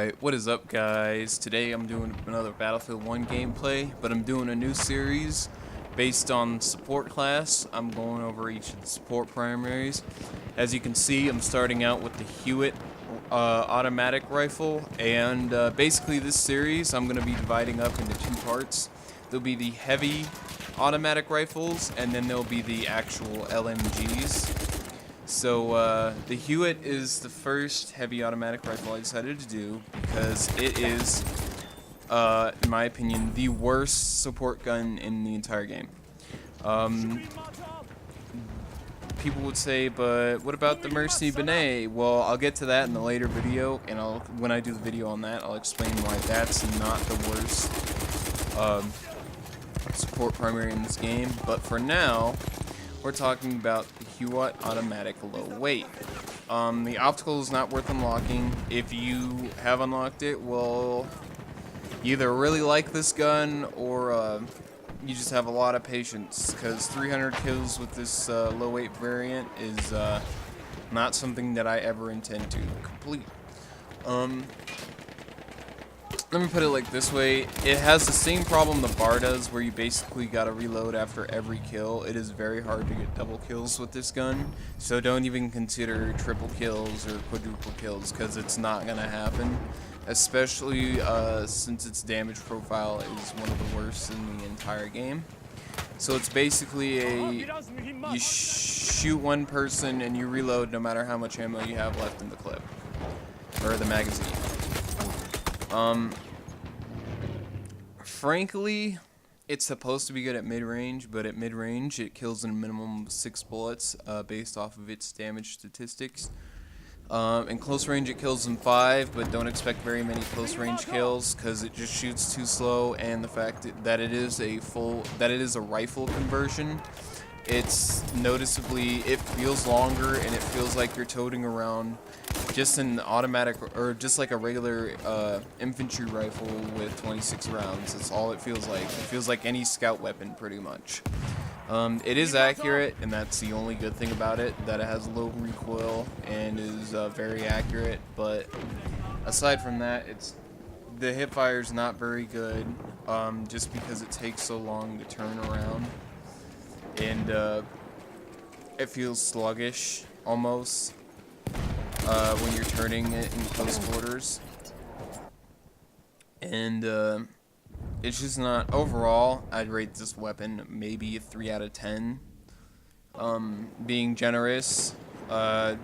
Alright, what is up guys? Today I'm doing another Battlefield 1 gameplay, but I'm doing a new series based on support class. I'm going over each of the support primaries. As you can see, I'm starting out with the Hewitt automatic rifle, and basically this series I'm going to be dividing up into two parts. There'll be the heavy automatic rifles, and then there'll be the actual LMGs. So, the Hewitt is the first heavy automatic rifle I decided to do because it is, in my opinion, the worst support gun in the entire game. People would say, but what about the Mercy Benet? Well, I'll get to that in a later video, and when I do the video on that, I'll explain why that's not the worst support primary in this game. But for now, we're talking about the Hewitt automatic low weight. The optical is not worth unlocking. If you have unlocked it, well, you either really like this gun or you just have a lot of patience, because 300 kills with this low weight variant is not something that I ever intend to complete. Let me put it like this way, it has the same problem the bar does, where you basically gotta reload after every kill. It is very hard to get double kills with this gun, so don't even consider triple kills or quadruple kills, because it's not gonna happen. Especially since its damage profile is one of the worst in the entire game. So it's basically you shoot one person and you reload no matter how much ammo you have left in the clip, or the magazine. Frankly, it's supposed to be good at mid-range, but at mid-range it kills in a minimum of 6 bullets based off of its damage statistics. In close range it kills in 5, but don't expect very many close range kills because it just shoots too slow, and the fact that it is a rifle conversion, it's noticeably, it feels longer and it feels like you're toting around just an automatic, or just like a regular infantry rifle with 26 rounds. That's all it feels like. It feels like any scout weapon pretty much. It is accurate, and that's the only good thing about it, that it has low recoil and is very accurate, but aside from that, the hipfire is not very good, just because it takes so long to turn around, and it feels sluggish almost when you're turning it in close quarters, and it's just not, overall, I'd rate this weapon maybe a 3 out of 10. Being generous, I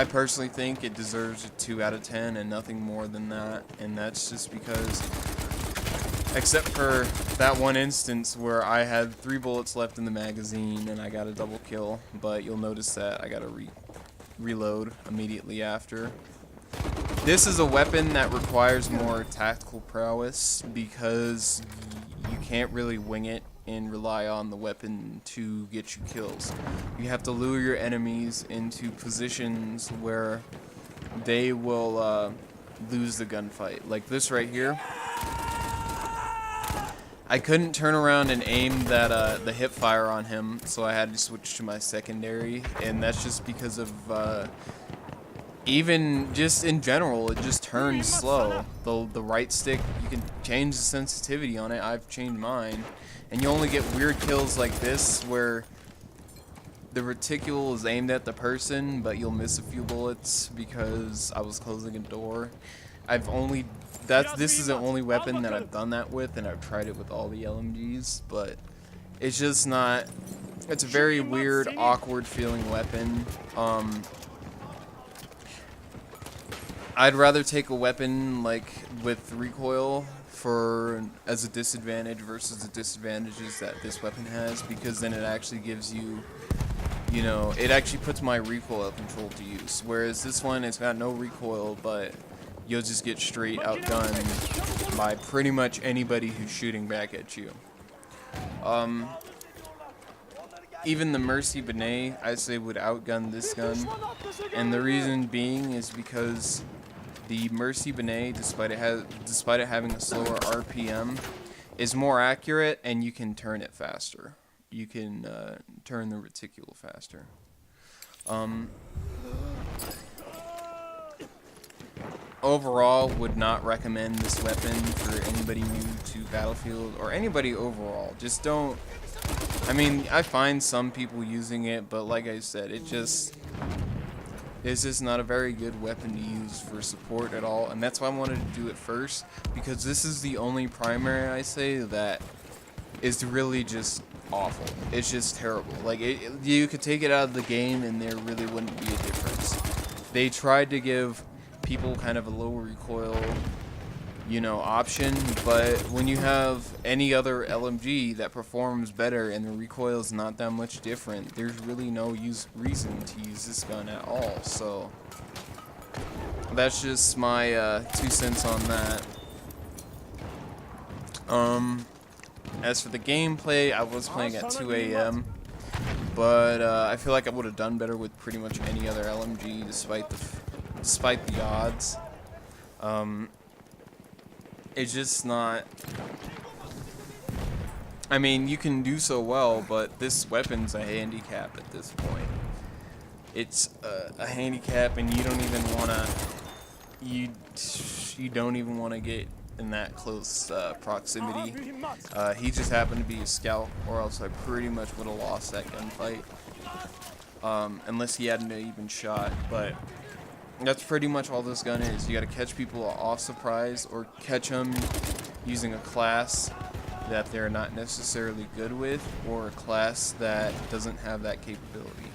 personally think it deserves a 2 out of 10 and nothing more than that, and that's just because, except for that one instance where I had 3 bullets left in the magazine and I got a double kill, but you'll notice that I gotta reload immediately after. This is a weapon that requires more tactical prowess because you can't really wing it and rely on the weapon to get you kills. You have to lure your enemies into positions where they will lose the gunfight. Like this right here. I couldn't turn around and aim the hip fire on him, so I had to switch to my secondary, and that's just because of even just in general, it just turns slow. The right stick, you can change the sensitivity on it. I've changed mine, and you only get weird kills like this where the reticule is aimed at the person, but you'll miss a few bullets because I was closing a door. This is the only weapon that I've done that with, and I've tried it with all the LMGs, but it's just not. It's a very weird, awkward feeling weapon. I'd rather take a weapon like with recoil as a disadvantage versus the disadvantages that this weapon has, because then it actually gives you, it actually puts my recoil control to use. Whereas this one, it's got no recoil, but you'll just get straight outgunned by pretty much anybody who's shooting back at you. Even the Mercy Benet, I say, would outgun this gun, and the reason being is because the Mercy Benet, despite it having a slower RPM, is more accurate, and you can turn it faster. You can turn the reticule faster. overall would not recommend this weapon for anybody new to Battlefield or anybody overall. Just don't. I mean, I find some people using it, but like I said, it's just not a very good weapon to use for support at all, and that's why I wanted to do it first, because this is the only primary I say that is really just awful. It's just terrible. Like, you could take it out of the game and there really wouldn't be a difference. They tried to give people kind of a lower recoil, you know, option, but when you have any other LMG that performs better and the recoil is not that much different, there's really no reason to use this gun at all. So that's just my 2 cents on that. As for the gameplay, I was playing at 2 a.m. but I feel like I would have done better with pretty much any other LMG, despite the odds. It's just not. I mean, you can do so well, but this weapon's a handicap at this point. It's a handicap, and you don't even wanna. You don't even want to get in that close proximity. He just happened to be a scout, or else I pretty much would have lost that gunfight. Unless he hadn't even shot, but that's pretty much all this gun is. You gotta catch people off surprise, or catch them using a class that they're not necessarily good with, or a class that doesn't have that capability.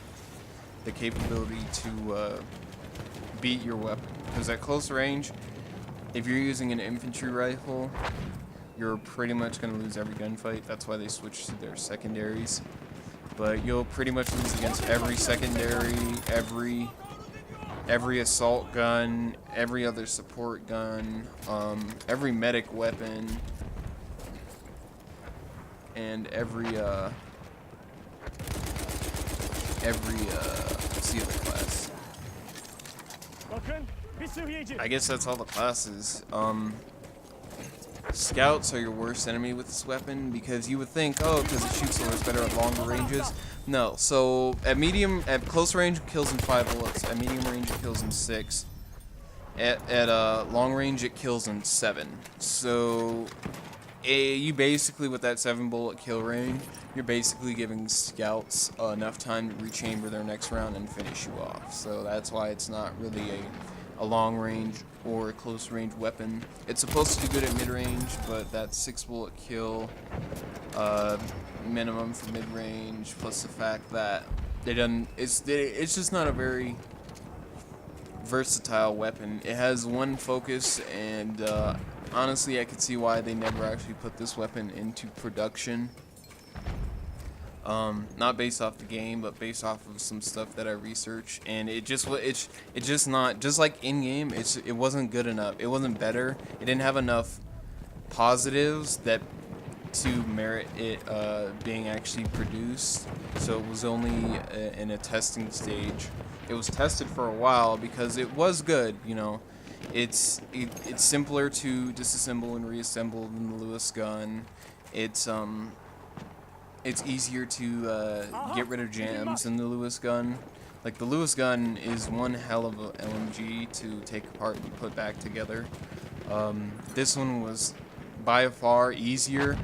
The capability to beat your weapon. Because at close range, if you're using an infantry rifle, you're pretty much going to lose every gunfight. That's why they switched to their secondaries. But you'll pretty much lose against every secondary, every assault gun, every other support gun, every medic weapon, and every what's the other class? I guess that's all the classes. Scouts are your worst enemy with this weapon, because you would think, oh, because it shoots so much better at longer ranges. No, so at close range it kills in 5 bullets, at medium range it kills in 6, at long range it kills in 7. So you basically, with that 7 bullet kill range, you're basically giving scouts enough time to rechamber their next round and finish you off. So that's why it's not really a long range or a close range weapon. It's supposed to do good at mid range, but that 6 bullet kill minimum for mid range, plus the fact that it's just not a very versatile weapon. It has one focus, and honestly, I could see why they never actually put this weapon into production. Not based off the game, but based off of some stuff that I researched, and it's just not, just like in game, it wasn't good enough. It wasn't better. It didn't have enough positives that to merit it being actually produced. So it was only in a testing stage. It was tested for a while because it was good, you know. It's simpler to disassemble and reassemble than the Lewis gun. It's easier to get rid of jams than the Lewis gun. Like, the Lewis gun is one hell of a LMG to take apart and put back together. This one was by far easier,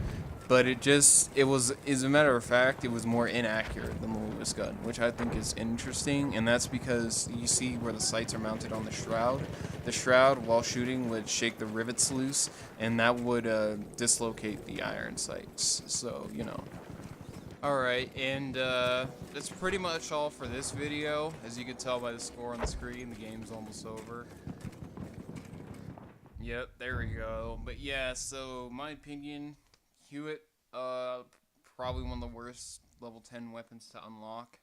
but as a matter of fact, it was more inaccurate than the Lewis gun, which I think is interesting, and that's because you see where the sights are mounted on the shroud. The shroud, while shooting, would shake the rivets loose, and that would dislocate the iron sights. So, you know. Alright, and that's pretty much all for this video. As you can tell by the score on the screen, the game's almost over. Yep, there we go. But yeah, so my opinion, Hewitt, probably one of the worst level 10 weapons to unlock.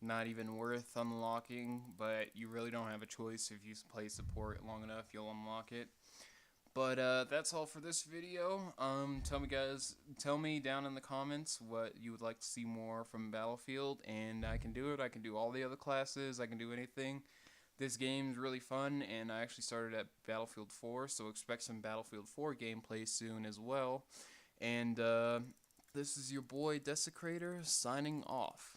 Not even worth unlocking, but you really don't have a choice. If you play support long enough, you'll unlock it. But that's all for this video. Tell me down in the comments what you would like to see more from Battlefield, and I can do it. I can do all the other classes. I can do anything. This game's really fun, and I actually started at Battlefield 4, so expect some Battlefield 4 gameplay soon as well. And this is your boy Desecrator signing off.